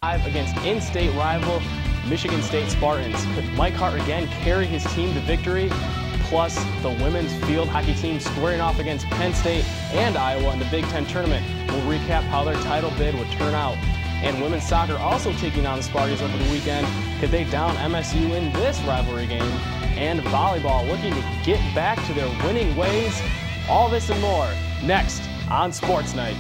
Against in-state rival Michigan State Spartans. Could Mike Hart again carry his team to victory? Plus, the women's field hockey team squaring off against Penn State and Iowa in the Big Ten tournament. We'll recap how their title bid would turn out. And women's soccer also taking on the Spartans over the weekend. Could they down MSU in this rivalry game? And volleyball looking to get back to their winning ways. All this and more next on Sports Night.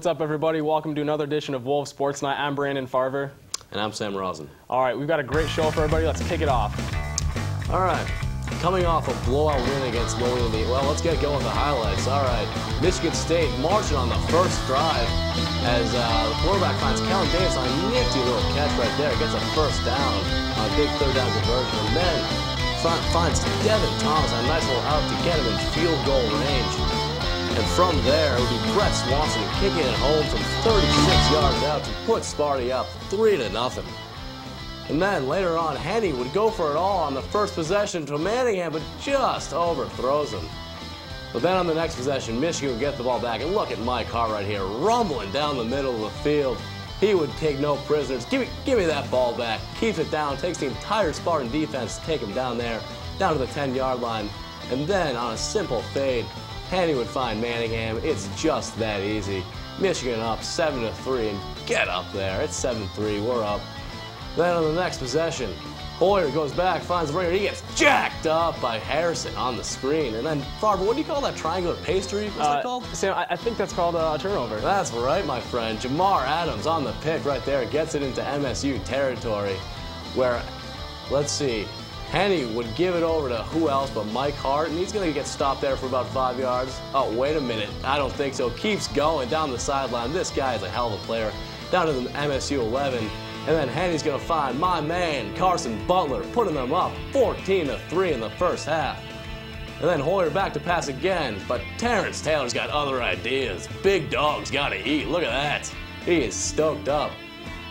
What's up, everybody? Welcome to another edition of WOLV Sports Night. I'm Brandon Farver. And I'm Sam Rosin. All right, we've got a great show for everybody. Let's kick it off. All right, coming off a blowout win against Wolverine. Well, let's get going with the highlights. All right, Michigan State marching on the first drive as the quarterback finds Kellen Davis on a nifty little catch right there. Gets a first down on a big third down conversion. And then finds Devin Thomas on a nice little out to get him in field goal range. And from there, it would be Brett Swanson kicking it home from 36 yards out to put Sparty up 3-0. And then later on, Henny would go for it all on the first possession to Manningham, but just overthrows him. But then on the next possession, Michigan would get the ball back. And look at Mike Hart right here, rumbling down the middle of the field. He would take no prisoners. Give me that ball back. Keeps it down, takes the entire Spartan defense to take him down there, down to the 10-yard line. And then on a simple fade, Henny would find Manningham. It's just that easy. Michigan up 7-3, and get up there. It's 7-3. We're up. Then on the next possession, Hoyer goes back, finds the ringer. He gets jacked up by Harrison on the screen. And then, Farver, what do you call that triangular pastry? What's that called? Sam, I think that's called a turnover. That's right, my friend. Jamar Adams on the pick right there. Gets it into MSU territory where, let's see, Henny would give it over to who else but Mike Hart, and he's going to get stopped there for about 5 yards. Oh, wait a minute. I don't think so. Keeps going down the sideline. This guy is a hell of a player. Down to the MSU 11. And then Henny's going to find my man, Carson Butler, putting them up 14-3 in the first half. And then Hoyer back to pass again, but Terrence Taylor's got other ideas. Big dog's got to eat. Look at that. He is stoked up.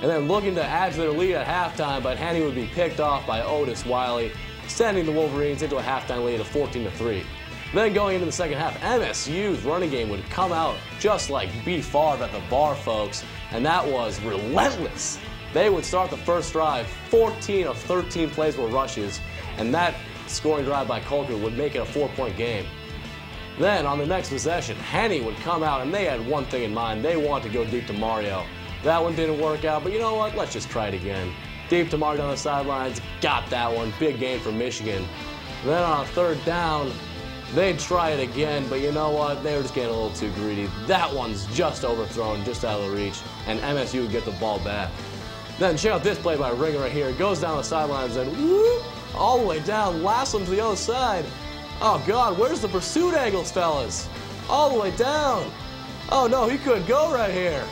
And then looking to add to their lead at halftime, but Henny would be picked off by Otis Wiley, sending the Wolverines into a halftime lead of 14-3. Then going into the second half, MSU's running game would come out just like B. Farver at the bar, folks, and that was relentless. They would start the first drive, 14 of 13 plays were rushes, and that scoring drive by Colker would make it a 4-point game. Then on the next possession, Henny would come out, and they had one thing in mind. They wanted to go deep to Mario. That one didn't work out, but you know what? Let's just try it again. Deep to Mario down the sidelines, got that one. Big game for Michigan. Then on a third down, they'd try it again, but you know what? They were just getting a little too greedy. That one's just overthrown, just out of the reach, and MSU would get the ball back. Then check out this play by Ringer right here. It goes down the sidelines and whoop, all the way down, lasso him to the other side. Oh, God, where's the pursuit angles, fellas? All the way down. Oh, no, he couldn't go right here.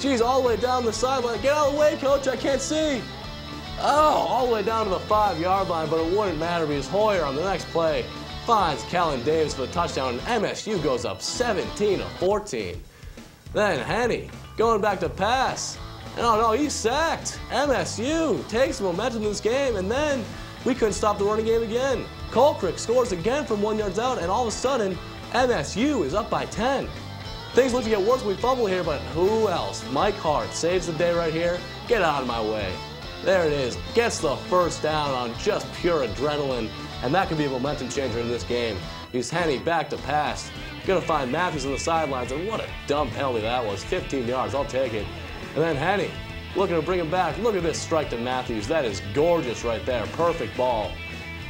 Geez, all the way down the sideline. Get out of the way, coach, I can't see. Oh, all the way down to the 5-yard line, but it wouldn't matter because Hoyer on the next play finds Kellen Davis for the touchdown, and MSU goes up 17-14. Then Henny going back to pass. Oh, no, he's sacked. MSU takes momentum in this game, and then we couldn't stop the running game again. Colcrick scores again from 1 yard out, and all of a sudden, MSU is up by 10. Things look to get worse when we fumble here, but who else? Mike Hart saves the day right here. Get out of my way. There it is. Gets the first down on just pure adrenaline, and that could be a momentum changer in this game. He's Henny back to pass. Going to find Matthews on the sidelines, and what a dumb penalty that was. 15 yards, I'll take it. And then Henny looking to bring him back. Look at this strike to Matthews. That is gorgeous right there. Perfect ball.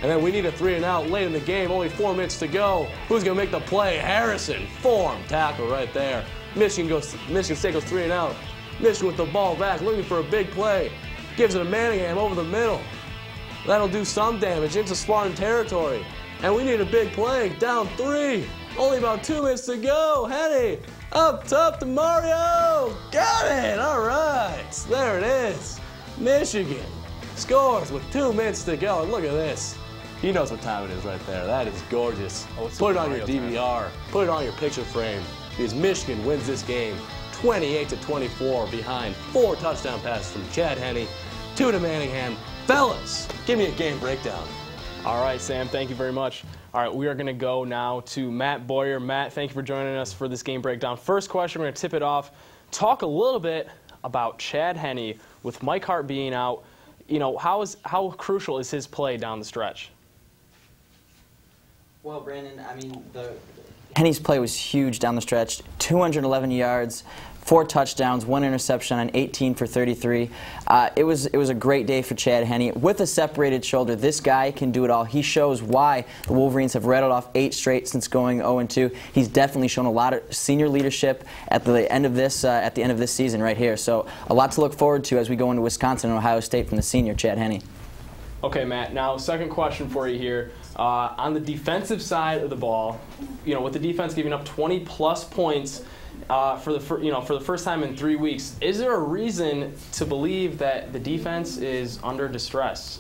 And then we need a 3-and-out late in the game. Only 4 minutes to go. Who's going to make the play? Harrison. Form tackle right there. Michigan State goes 3-and-out. Michigan with the ball back, looking for a big play. Gives it to Manningham over the middle. That'll do some damage into Spartan territory. And we need a big play. Down 3. Only about 2 minutes to go. Henny up top to Mario. Got it. All right. There it is. Michigan scores with 2 minutes to go. And look at this. He knows what time it is right there. That is gorgeous. Put it on your DVR. Put it on your picture frame. Because Michigan wins this game 28-24 behind 4 touchdown passes from Chad Henne, 2 to Manningham. Fellas, give me a game breakdown. All right, Sam, thank you very much. All right, we are going to go now to Matt Boyer. Matt, thank you for joining us for this game breakdown. First question, we're going to tip it off. Talk a little bit about Chad Henne with Mike Hart being out. You know, how crucial is his play down the stretch? Well, Brandon, I mean, Henne's play was huge down the stretch. 211 yards, 4 touchdowns, 1 interception on 18 for 33. It was a great day for Chad Henne. With a separated shoulder, this guy can do it all. He shows why the Wolverines have rattled off 8 straight since going 0-2. He's definitely shown a lot of senior leadership at the end of this season right here. So a lot to look forward to as we go into Wisconsin and Ohio State from the senior Chad Henne. Okay, Matt. Now, second question for you here. On the defensive side of the ball, you know, with the defense giving up 20-plus points for the first time in 3 weeks, is there a reason to believe that the defense is under distress?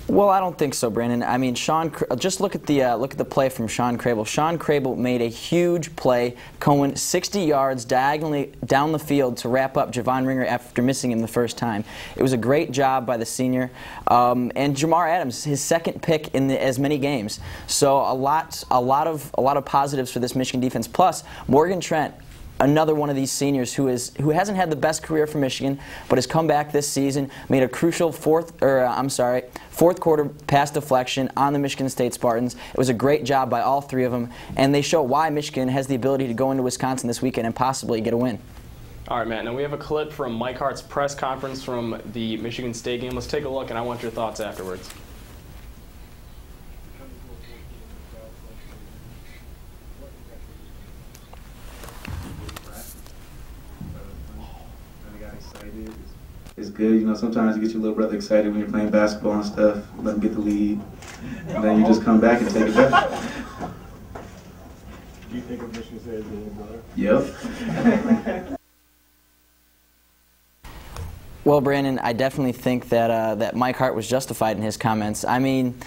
Well, I don't think so, Brandon. I mean, just look at the play from Sean Crable. Sean Crable made a huge play, going 60 yards diagonally down the field to wrap up Javon Ringer after missing him the first time. It was a great job by the senior, and Jamar Adams, his second pick in as many games. So a lot of positives for this Michigan defense. Plus, Morgan Trent, another one of these seniors who hasn't had the best career for Michigan, but has come back this season, made a crucial fourth quarter pass deflection on the Michigan State Spartans. It was a great job by all 3 of them, and they show why Michigan has the ability to go into Wisconsin this weekend and possibly get a win. All right, Matt. Now we have a clip from Mike Hart's press conference from the Michigan State game. Let's take a look, and I want your thoughts afterwards. It's good, you know, sometimes you get your little brother excited when you're playing basketball and stuff, let him get the lead, and then you just come back and take it back. Do you think of Michigan State as being brother? Yep. Well, Brandon, I definitely think that Mike Hart was justified in his comments. I mean,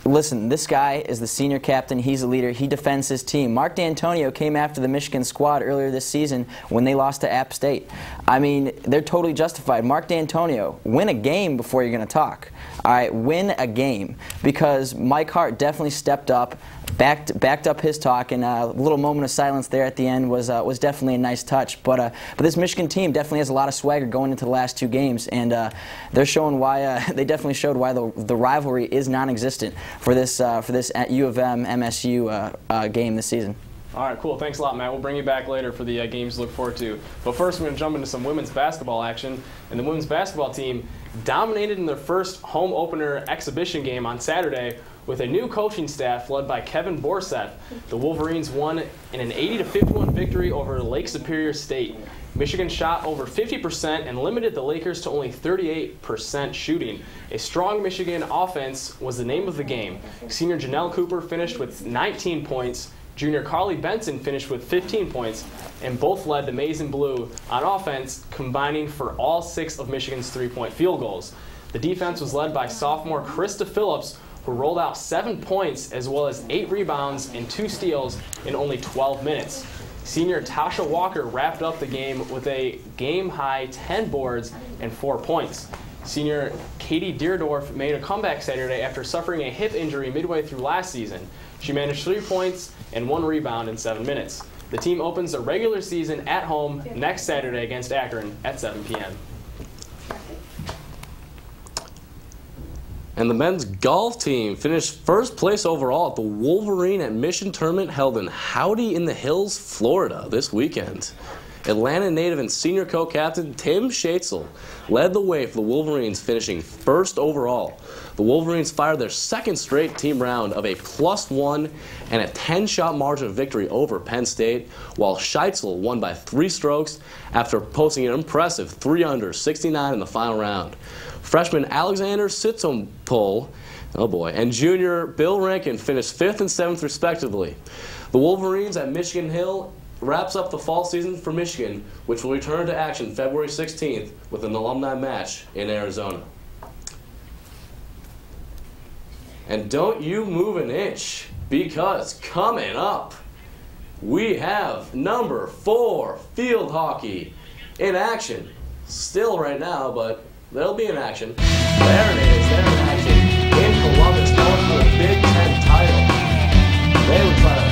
listen, this guy is the senior captain. He's a leader. He defends his team. Mark D'Antonio came after the Michigan squad earlier this season when they lost to App State. I mean, they're totally justified. Mark D'Antonio, win a game before you're going to talk. All right, win a game, because Mike Hart definitely stepped up, backed up his talk, and a little moment of silence there at the end was definitely a nice touch. But this Michigan team definitely has a lot of swagger going into the last 2 games, and they're showing why. They definitely showed why the rivalry is non-existent for this U of M MSU game this season. All right, cool. Thanks a lot, Matt. We'll bring you back later for the games to look forward to. But first, we're going to jump into some women's basketball action. And the women's basketball team dominated in their first home opener exhibition game on Saturday with a new coaching staff led by Kevin Borseth. The Wolverines won in an 80-51 victory over Lake Superior State. Michigan shot over 50% and limited the Lakers to only 38% shooting. A strong Michigan offense was the name of the game. Senior Janelle Cooper finished with 19 points. Junior Carly Benson finished with 15 points, and both led the Maize and Blue on offense, combining for all 6 of Michigan's 3-point field goals. The defense was led by sophomore Krista Phillips, who rolled out 7 points as well as 8 rebounds and 2 steals in only 12 minutes. Senior Tasha Walker wrapped up the game with a game-high 10 boards and 4 points. Senior Katie Deerdorf made a comeback Saturday after suffering a hip injury midway through last season. She managed 3 points and 1 rebound in 7 minutes. The team opens the regular season at home next Saturday against Akron at 7 p.m. And the men's golf team finished first place overall at the Wolverine at Mission tournament held in Howdy in the Hills, Florida this weekend. Atlanta native and senior co-captain Tim Schatzel led the way for the Wolverines, finishing first overall. The Wolverines fired their second straight team round of a +1 and a 10-shot margin of victory over Penn State, while Schatzel won by 3 strokes after posting an impressive 3 under 69 in the final round. Freshman Alexander Sitsompol, oh boy, and junior Bill Rankin finished 5th and 7th respectively. The Wolverines at Michigan Hill wraps up the fall season for Michigan, which will return to action February 16th with an alumni match in Arizona. And don't you move an inch, because coming up, we have number 4 field hockey in action. Still right now, but they'll be in action. There it is, they're in action in Columbus, going for the Big Ten title. They would try to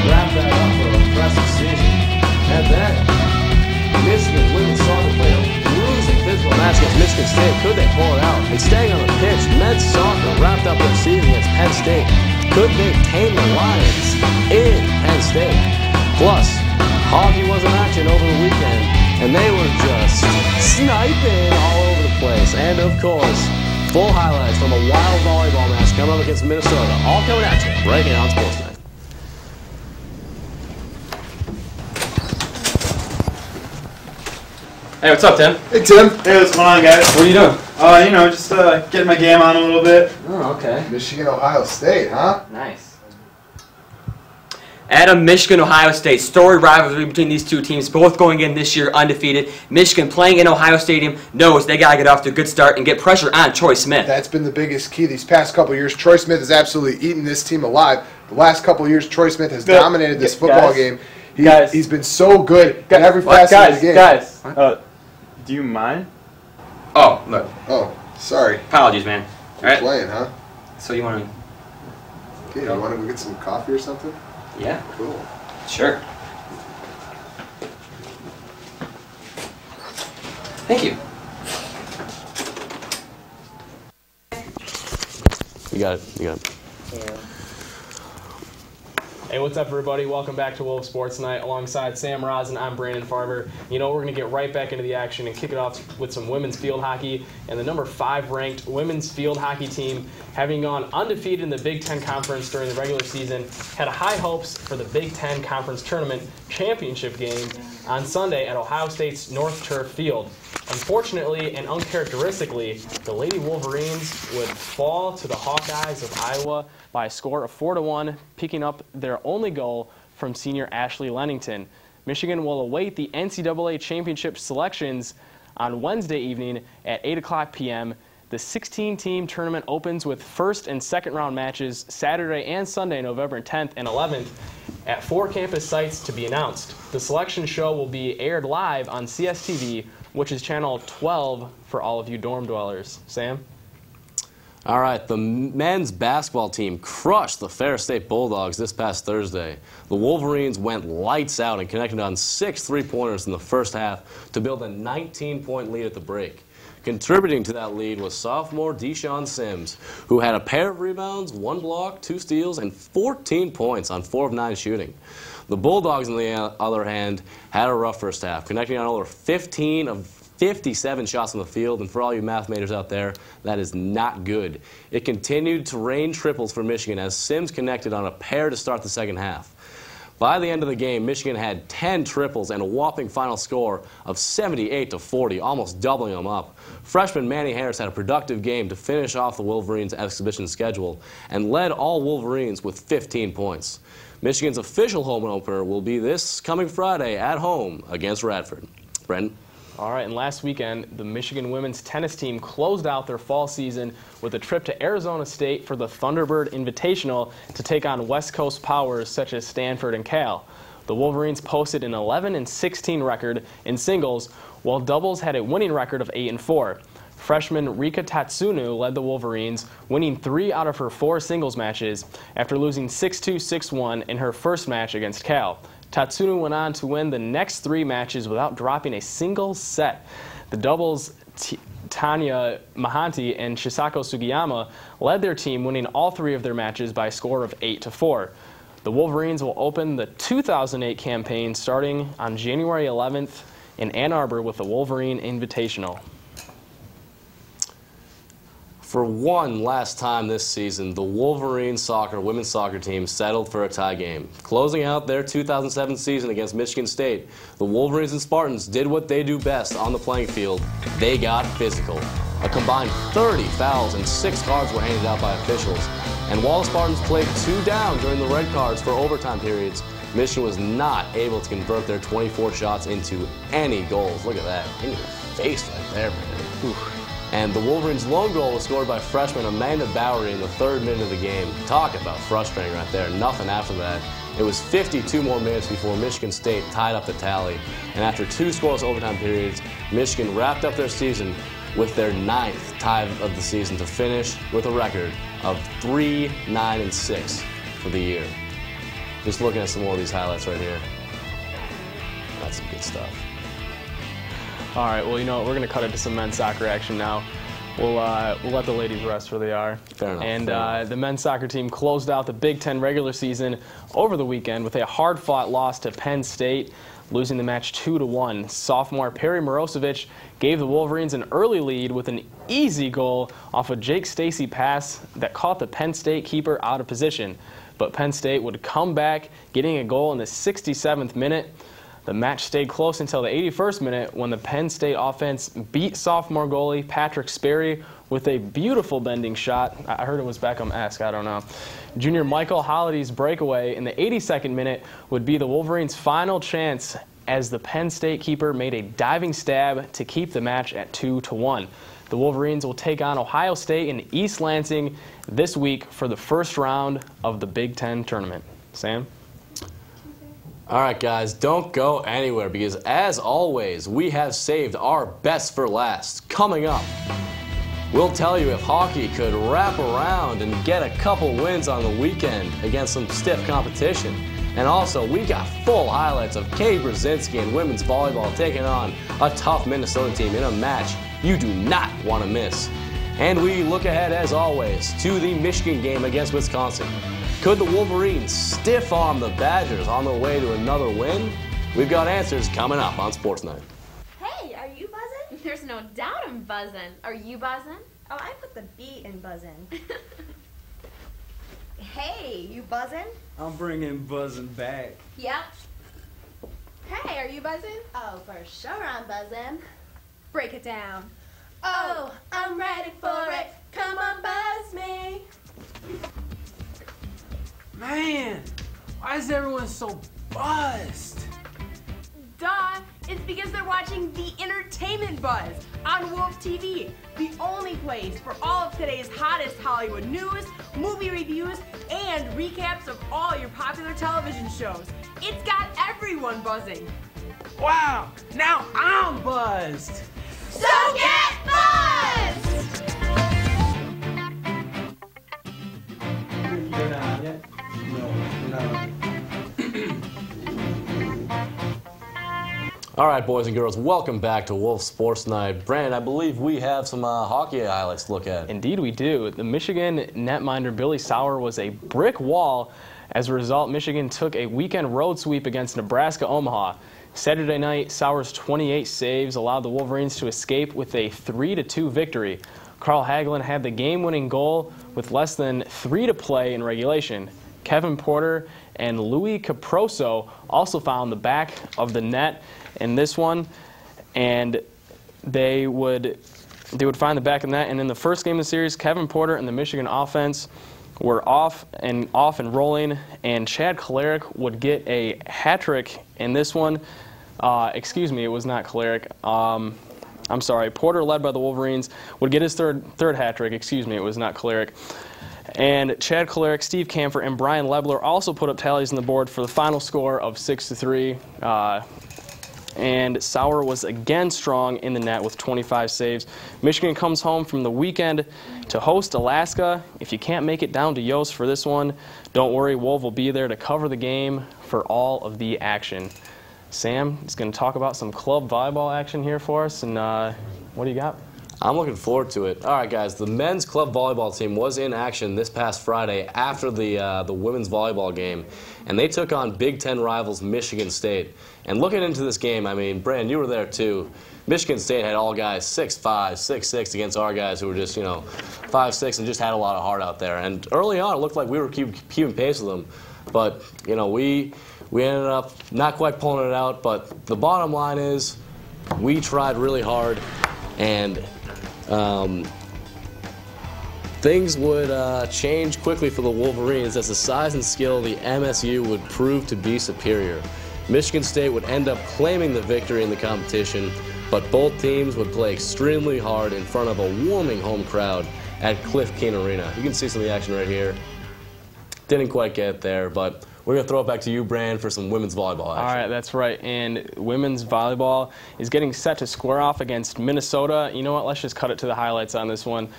wrap that up for an impressive season. And then, Michigan women's soccer played a losing physical match against Michigan State. Could they pull it out? And staying on the pitch, men's soccer wrapped up their season against Penn State. Could they tame the Lions in Penn State? Plus, hockey was in action over the weekend, and they were just sniping all over the place. And of course, full highlights from a wild volleyball match coming up against Minnesota. All coming at you right here on SportsNite. Hey, what's up, Tim? Hey, Tim. Hey, what's going on, guys? What are you doing? You know, just getting my game on a little bit. Oh, okay. Michigan, Ohio State, huh? Nice. Adam, Michigan, Ohio State. Story rivalry between these two teams, both going in this year undefeated. Michigan playing in Ohio Stadium knows they got to get off to a good start and get pressure on Troy Smith. That's been the biggest key these past couple of years. Troy Smith has absolutely eaten this team alive. The last couple of years, Troy Smith has dominated this football game. He's been so good in every facet of the game. Guys, do you mind? Oh, look. Oh, sorry. Apologies, man. All right. Playing, huh? So you want to... Okay, you want to go get some coffee or something? Yeah. Cool. Sure. Thank you. You got it. You got it. Hey, what's up, everybody? Welcome back to WOLV SportsNite. Alongside Sam Rosin, I'm Brandon Farver. You know, we're going to get right back into the action and kick it off with some women's field hockey. And the number 5 ranked women's field hockey team, having gone undefeated in the Big Ten Conference during the regular season, had high hopes for the Big Ten Conference Tournament championship game on Sunday at Ohio State's North Turf Field. Unfortunately and uncharacteristically, the Lady Wolverines would fall to the Hawkeyes of Iowa by a score of 4-1, picking up their only goal from senior Ashley Lennington. Michigan will await the NCAA championship selections on Wednesday evening at 8 o'clock p.m. The 16-team tournament opens with first and second round matches Saturday and Sunday, November 10th and 11th, at 4 campus sites to be announced. The selection show will be aired live on CSTV, which is channel 12 for all of you dorm dwellers. Sam? All right, the men's basketball team crushed the Ferris State Bulldogs this past Thursday. The Wolverines went lights out and connected on 6 3-pointers in the first half to build a 19-point lead at the break. Contributing to that lead was sophomore Deshaun Sims, who had a pair of rebounds, 1 block, 2 steals, and 14 points on 4 of 9 shooting. The Bulldogs, on the other hand, had a rough first half, connecting on over 15 of 57 shots on the field, and for all you math majors out there, that is not good. It continued to rain triples for Michigan as Sims connected on a pair to start the second half. By the end of the game, Michigan had 10 triples and a whopping final score of 78-40, almost doubling them up. Freshman Manny Harris had a productive game to finish off the Wolverines' exhibition schedule and led all Wolverines with 15 points. Michigan's official home opener will be this coming Friday at home against Radford. Brendan? All right, and last weekend, the Michigan women's tennis team closed out their fall season with a trip to Arizona State for the Thunderbird Invitational to take on West Coast powers such as Stanford and Cal. The Wolverines posted an 11-16 record in singles, while doubles had a winning record of 8-4. Freshman Rika Tatsunu led the Wolverines, winning 3 out of her 4 singles matches after losing 6-2, 6-1 in her first match against Cal. Tatsunu went on to win the next 3 matches without dropping a single set. The doubles, Tanya Mahanti and Shisako Sugiyama led their team, winning all 3 of their matches by a score of 8-4. The Wolverines will open the 2008 campaign starting on January 11th in Ann Arbor with the Wolverine Invitational. For one last time this season, the Wolverine women's soccer team settled for a tie game. Closing out their 2007 season against Michigan State, the Wolverines and Spartans did what they do best on the playing field. They got physical. A combined 30 fouls and 6 cards were handed out by officials. And while the Spartans played 2 down during the red cards for overtime periods, Michigan was not able to convert their 24 shots into any goals. Look at that. In your face right there, man. Whew. And the Wolverines' lone goal was scored by freshman Amanda Bowery in the 3rd minute of the game. Talk about frustrating right there. Nothing after that. It was 52 more minutes before Michigan State tied up the tally. And after 2 scoreless overtime periods, Michigan wrapped up their season with their 9th tie of the season to finish with a record of 3-9-6 for the year. Just looking at some more of these highlights right here. That's some good stuff. All right, well, you know what? We're going to cut into some men's soccer action now. We'll let the ladies rest where they are. Fair enough. And the men's soccer team closed out the Big Ten regular season over the weekend with a hard-fought loss to Penn State, losing the match 2-1. Sophomore Perry Mirosevic gave the Wolverines an early lead with an easy goal off a Jake Stacy pass that caught the Penn State keeper out of position. But Penn State would come back, getting a goal in the 67th minute. The match stayed close until the 81st minute when the Penn State offense beat sophomore goalie Patrick Sperry with a beautiful bending shot. I heard it was Beckham-esque, I don't know. Junior Michael Holliday's breakaway in the 82nd minute would be the Wolverines' final chance as the Penn State keeper made a diving stab to keep the match at 2-1. The Wolverines will take on Ohio State in East Lansing this week for the first round of the Big Ten tournament. Sam? All right, guys, don't go anywhere because, as always, we have saved our best for last. Coming up, we'll tell you if hockey could wrap around and get a couple wins on the weekend against some stiff competition. And also, we got full highlights of Kay Brzezinski and women's volleyball taking on a tough Minnesota team in a match you do not want to miss. And we look ahead, as always, to the Michigan game against Wisconsin. Could the Wolverines stiff-arm the Badgers on their way to another win? We've got answers coming up on SportsNite. Hey, are you buzzing? There's no doubt I'm buzzing. Are you buzzing? Oh, I put the B in buzzing. Hey, you buzzing? I'm bringing buzzing back. Yep. Hey, are you buzzing? Oh, for sure I'm buzzing. Break it down. Oh, I'm ready for it. Come on, buzz me. Man, why is everyone so buzzed? Duh, it's because they're watching the Entertainment Buzz on WOLV TV, the only place for all of today's hottest Hollywood news, movie reviews, and recaps of all your popular television shows. It's got everyone buzzing. Wow, now I'm buzzed. So get buzzed! You're not on yet? No, you're not on. All right, boys and girls, welcome back to WOLV SportsNite. Brandon, I believe we have some hockey highlights to look at. Indeed we do. The Michigan netminder Billy Sauer was a brick wall. As a result, Michigan took a weekend road sweep against Nebraska-Omaha. Saturday night, Sauer's 28 saves allowed the Wolverines to escape with a 3-2 victory. Carl Hagelin had the game-winning goal with less than 3 to play in regulation. Kevin Porter and Louis Caproso also found the back of the net in this one, and they would find the back of the net. And in the first game of the series, Kevin Porter and the Michigan offense were off and rolling, and Chad Kolaric would get a hat trick in this one. Excuse me, it was not Kolaric. I'm sorry. Porter, led by the Wolverines, would get his third hat trick. Excuse me, it was not Kolaric. And Chad Kolaric, Steve Camphor, and Brian Lebler also put up tallies on the board for the final score of 6-3. And Sauer was again strong in the net with 25 saves. Michigan comes home from the weekend to host Alaska. If you can't make it down to Yost for this one, don't worry, WOLV will be there to cover the game for all of the action. Sam is going to talk about some club volleyball action here for us, and what do you got? I'm looking forward to it. All right, guys, the men's club volleyball team was in action this past Friday after the women's volleyball game, and they took on Big Ten rivals Michigan State. And looking into this game, I mean, Brandon, you were there too. Michigan State had all guys 6'5", 6'6" against our guys who were just, 5'6", and just had a lot of heart out there. And early on, it looked like we were keeping pace with them, but we ended up not quite pulling it out. But the bottom line is, we tried really hard, and things would change quickly for the Wolverines as the size and skill of the MSU would prove to be superior. Michigan State would end up claiming the victory in the competition, but both teams would play extremely hard in front of a warming home crowd at Cliff Keen Arena. You can see some of the action right here. Didn't quite get there, but we're going to throw it back to you, Brand, for some women's volleyball action. All right, that's right. And women's volleyball is getting set to square off against Minnesota. You know what? Let's just cut it to the highlights on this one.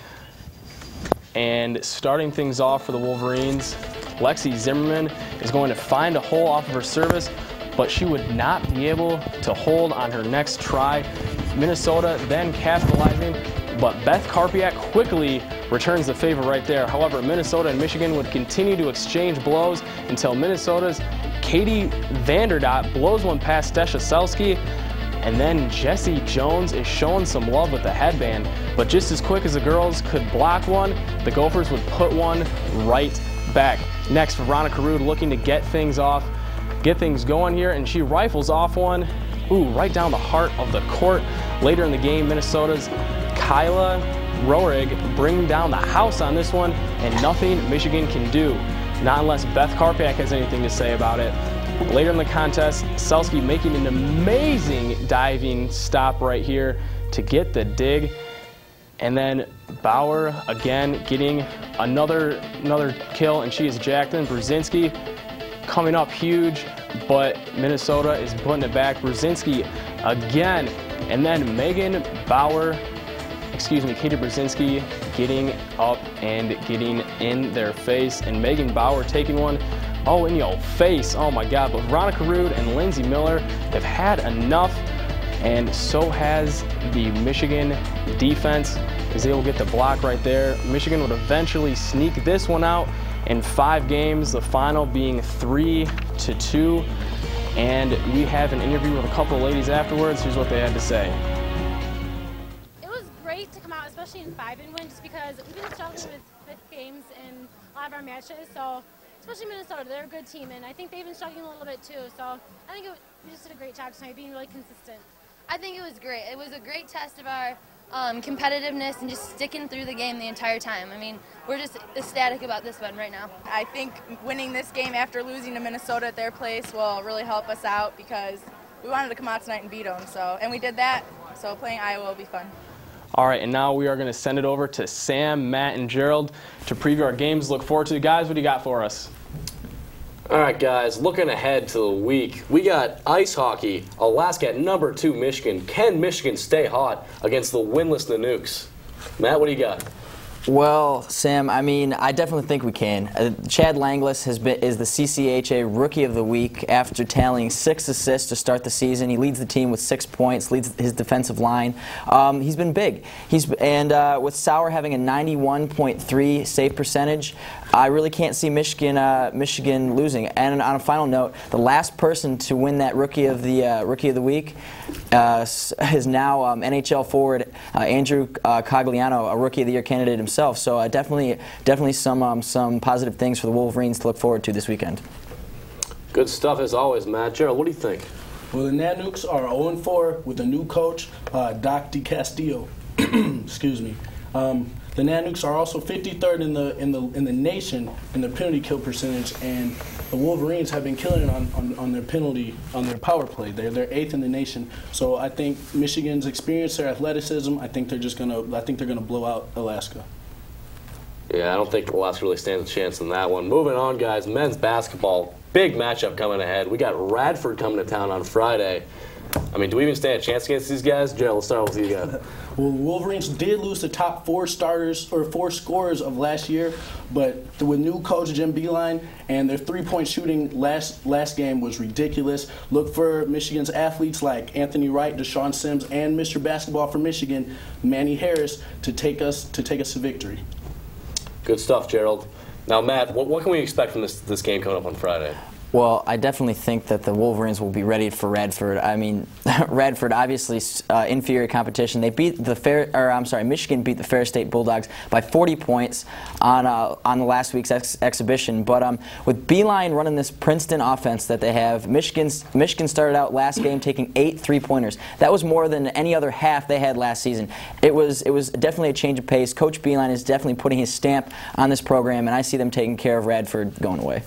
And starting things off for the Wolverines, Lexi Zimmerman is going to find a hole off of her service, but she would not be able to hold on her next try. Minnesota then capitalizing, but Beth Karpiak quickly returns the favor right there. However, Minnesota and Michigan would continue to exchange blows until Minnesota's Katie Vanderdot blows one past Desha Selski, and then Jessie Jones is showing some love with the headband. But just as quick as the girls could block one, the Gophers would put one right back. Next, Veronica Rude looking to get things going here, and she rifles off one, right down the heart of the court. Later in the game, Minnesota's Kyla Rohrig bringing down the house on this one, and nothing Michigan can do, not unless Beth Karpiak has anything to say about it. Later in the contest, Selski making an amazing diving stop right here to get the dig, and then Bauer again getting another kill, and she is Jacqueline Brzezinski coming up huge, but Minnesota is putting it back. Brzezinski again, and then Katie Brzezinski getting up and getting in their face, and Megan Bauer taking one, in your face, oh my God. But Veronica Rude and Lindsay Miller have had enough, and so has the Michigan defense, is able to get the block right there. Michigan would eventually sneak this one out in 5 games, the final being 3-2. And we have an interview with a couple of ladies afterwards. Here's what they had to say. It was great to come out, especially in 5 and win, just because we've been struggling with games in a lot of our matches. So, especially Minnesota, they're a good team, and I think they've been struggling a little bit too. So, I think we just did a great job tonight, being really consistent. I think it was great. It was a great test of our competitiveness and just sticking through the game the entire time. I mean, we're just ecstatic about this one right now. I think winning this game after losing to Minnesota at their place will really help us out, because we wanted to come out tonight and beat them. And we did that, so playing Iowa will be fun. All right, and now we are going to send it over to Sam, Matt, and Gerald to preview our games. Look forward to it. Guys, what do you got for us? All right, guys, looking ahead to the week, we got ice hockey. Alaska at number 2 Michigan. Can Michigan stay hot against the winless Nanooks? Matt, what do you got? Well, Sam, I mean, I definitely think we can. Chad Langlis is the CCHA Rookie of the Week after tallying 6 assists to start the season. He leads the team with 6 points, leads his defensive line. He's been big. With Sauer having a 91.3 save percentage, I really can't see Michigan losing. And on a final note, the last person to win that Rookie of the Week is now NHL forward Andrew Cogliano, a Rookie of the Year candidate himself. So definitely some positive things for the Wolverines to look forward to this weekend. Good stuff as always, Matt. Gerald, what do you think? Well, the Nanooks are 0-4 with a new coach, Doc DiCastillo. Excuse me. The Nanooks are also 53rd in the nation in the penalty kill percentage, and the Wolverines have been killing it on their power play. They're 8th in the nation. So I think Michigan's experience, their athleticism, I think they're gonna blow out Alaska. Yeah, I don't think Alaska really stands a chance in that one. Moving on, guys, men's basketball. Big matchup coming ahead. We got Radford coming to town on Friday. I mean, do we even stand a chance against these guys? Gerald, let's start with you guys. Well, Wolverines did lose the top 4 starters or 4 scorers of last year, but with new coach Jim Beeline and their 3-point shooting last game was ridiculous. Look for Michigan's athletes like Anthony Wright, Deshaun Sims, and Mr. Basketball for Michigan, Manny Harris, to take us to victory. Good stuff, Gerald. Now, Matt, what can we expect from this game coming up on Friday? Well, I definitely think that the Wolverines will be ready for Radford. I mean, Radford obviously inferior competition. They beat Michigan beat the Fair State Bulldogs by 40 points on the last week's exhibition. But with Beeline running this Princeton offense that they have, Michigan started out last game taking 8 3-pointers. That was more than any other half they had last season. It was definitely a change of pace. Coach Beeline is definitely putting his stamp on this program, and I see them taking care of Radford going away.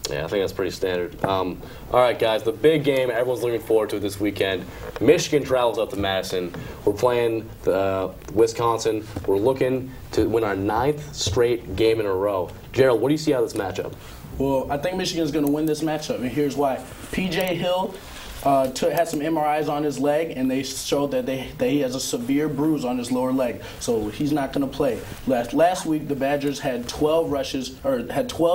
Yeah, I think that's pretty standard. All right, guys, the big game everyone's looking forward to this weekend. Michigan travels up to Madison. We're playing Wisconsin. We're looking to win our 9th straight game in a row. Gerald, what do you see out of this matchup? Well, I think Michigan's going to win this matchup, and here's why. P.J. Hill had some MRIs on his leg, and they showed that he has a severe bruise on his lower leg, so he's not going to play. Last week, the Badgers had 12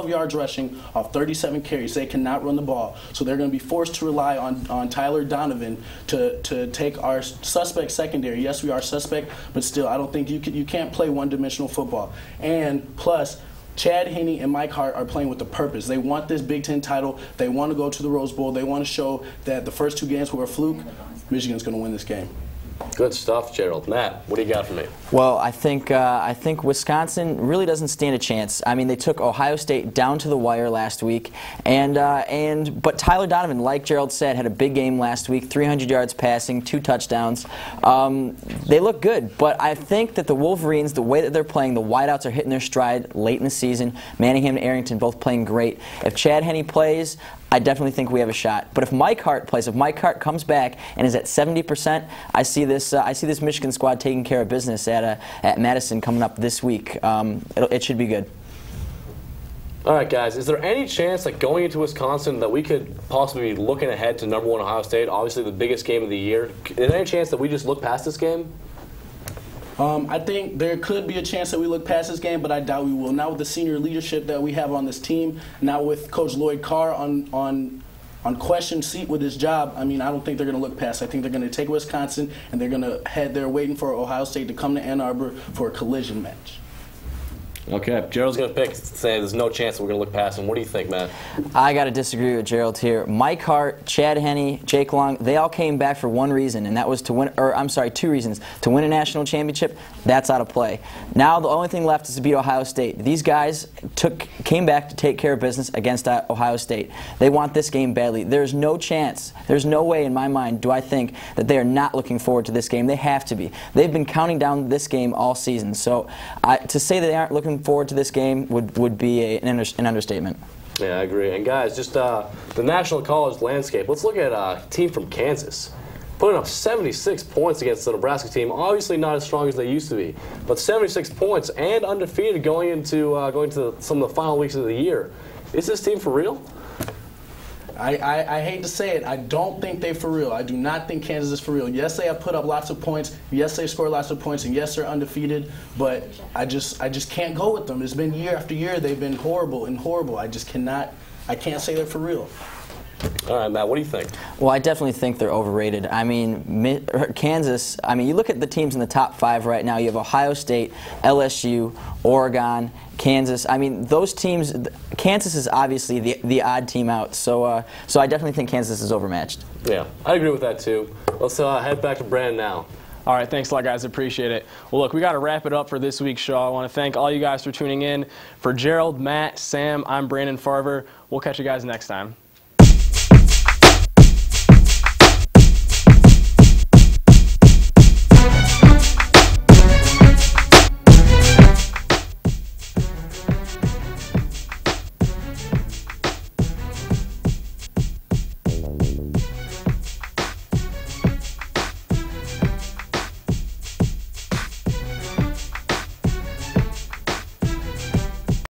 yards rushing off 37 carries. They cannot run the ball, so they're going to be forced to rely on Tyler Donovan to take our suspect secondary. Yes, we are suspect, but still, I don't think you can't play one-dimensional football. And plus, Chad Henne and Mike Hart are playing with a purpose. They want this Big Ten title. They want to go to the Rose Bowl. They want to show that the first 2 games were a fluke. Michigan's going to win this game. Good stuff, Gerald. Matt, what do you got for me? Well, I think Wisconsin really doesn't stand a chance. I mean, they took Ohio State down to the wire last week, but Tyler Donovan, like Gerald said, had a big game last week, 300 yards passing, 2 touchdowns. They look good, but I think that the Wolverines, the way that they're playing, the wideouts are hitting their stride late in the season. Manningham and Arrington both playing great. If Chad Henne plays, I definitely think we have a shot. But if Mike Hart plays, if Mike Hart comes back and is at 70%, I see this Michigan squad taking care of business at Madison coming up this week. It should be good. All right, guys. Is there any chance that going into Wisconsin that we could possibly be looking ahead to #1 Ohio State, obviously the biggest game of the year? Is there any chance that we just look past this game? I think there could be a chance that we look past this game, but I doubt we will. Not with the senior leadership that we have on this team, not with Coach Lloyd Carr on question seat with his job. I mean, I don't think they're going to look past. I think they're going to take Wisconsin, and they're going to head there waiting for Ohio State to come to Ann Arbor for a collision match. Okay, Gerald's going to say there's no chance that we're going to look past him. What do you think, Matt? I got to disagree with Gerald here. Mike Hart, Chad Henne, Jake Long, they all came back for one reason, and that was to win, or I'm sorry, 2 reasons. To win a national championship, that's out of play. Now the only thing left is to beat Ohio State. These guys came back to take care of business against Ohio State. They want this game badly. There's no chance, there's no way in my mind do I think that they are not looking forward to this game. They have to be. They've been counting down this game all season. So to say that they aren't looking forward to this game would be an understatement. Yeah, I agree. And guys, just the national college landscape. Let's look at a team from Kansas, putting up 76 points against the Nebraska team. Obviously not as strong as they used to be, but 76 points and undefeated going into some of the final weeks of the year. Is this team for real? I hate to say it, I don't think they're for real. I do not think Kansas is for real. Yes, they have put up lots of points. Yes, they scored lots of points, and yes, they're undefeated. But I just can't go with them. It's been year after year. They've been horrible and horrible. I can't say they're for real. All right, Matt, what do you think? Well, I definitely think they're overrated. I mean, Kansas, you look at the teams in the top 5 right now. You have Ohio State, LSU, Oregon, Kansas. I mean, those teams, Kansas is obviously the odd team out. So I definitely think Kansas is overmatched. Yeah, I agree with that too. Let's head back to Brandon now. All right, thanks a lot, guys. Appreciate it. Well, look, we got to wrap it up for this week's show. I want to thank all you guys for tuning in. For Gerald, Matt, Sam, I'm Brandon Farver. We'll catch you guys next time.